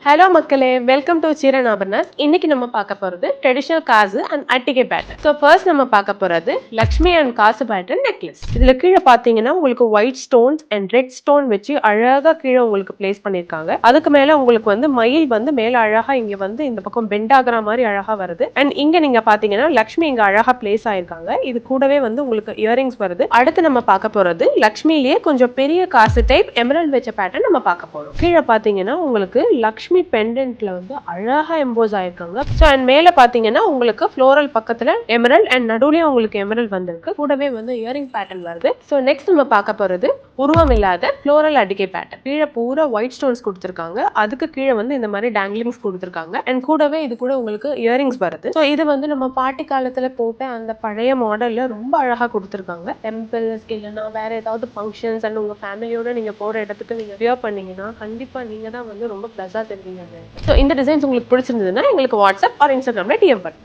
Hello மக்களே, welcome to சீரன் ஆபர்ணாஸ். இன்னைக்கு நம்ம பார்க்க போறது ட்ரெடிஷனல் காசு அண்ட் அட்டிகை பேட்டர்ன். ஸோ ஃபர்ஸ்ட் நம்ம பார்க்க போறது லக்ஷ்மி அண்ட் காசு பேட்டர்ன் நெக்லஸ். இதுல கீழே பாத்தீங்கன்னா உங்களுக்கு white stones and red stone வச்சு அழகா கீழே உங்களுக்கு பிளேஸ் பண்ணிருக்காங்க. அதுக்கு மேல உங்களுக்கு வந்து மயில் வந்து மேல அழகா இங்க வந்து இந்த பக்கம் பெண்ட் ஆகுற மாதிரி அழகா வருது. அண்ட் இங்க நீங்க பாத்தீங்கன்னா லக்ஷ்மி இங்க அழகா பிளேஸ் ஆயிருக்காங்க. இது கூடவே வந்து உங்களுக்கு இயரிங்ஸ் வருது. அடுத்து நம்ம பார்க்க போறது லக்ஷ்மிலேயே கொஞ்சம் பெரிய காசு டைப் எமரல்ட் வச்ச பேட்டர்ன் நம்ம பார்க்க போறோம். கீழே பாத்தீங்கன்னா உங்களுக்கு லக்ஷ்மி பெண்டன்ட்ல வந்து அழகா எம்போஸ் ஆயிருக்காங்க. சோ அண்ட் மேல பாத்தீங்கன்னா உங்களுக்கு ஃப்ளோரல் பக்கத்துல எமரல்ட் அண்ட் நடுவுலயும் உங்களுக்கு எமரல்ட் வந்திருக்கு. கூடவே வந்து இயரிங் பேட்டர்ன் வருது. சோ நெக்ஸ்ட் நம்ம பார்க்க போறது உருவம் இல்லாத ஃப்ளோரல் அடிக்கை பேட்டர்ன். கீழே பூரா ஒயிட் ஸ்டோன்ஸ் கொடுத்திருக்காங்க. அதுக்கு கீழே வந்து இந்த மாதிரி டேங்கிலிங்ஸ் கொடுத்திருக்காங்க. அண்ட் கூடவே இது கூட உங்களுக்கு இயரிங்ஸ் வருது. சோ இது வந்து நம்ம பாட்டி காலத்துல போட்ட அந்த பழைய மாடல்ல ரொம்ப அழகா கொடுத்திருக்காங்க. டெம்பிள்ஸ் இல்லைன்னா வேற ஏதாவது ஃபங்க்ஷன்ஸ் அண்ட் உங்க ஃபேமிலியோட நீங்க போற இடத்துக்கு நீங்க வியர் பண்ணீங்கன்னா கண்டிப்பா நீங்க தான் வந்து ரொம்ப பிளஸா தெரியும். ஸோ இந்த டிசைன்ஸ் உங்களுக்கு பிடிச்சிருந்ததுன்னா எங்களுக்கு வாட்ஸ்அப் ஆர் இன்ஸ்டாகிராம்ல டிஎம் பண்ணுங்க.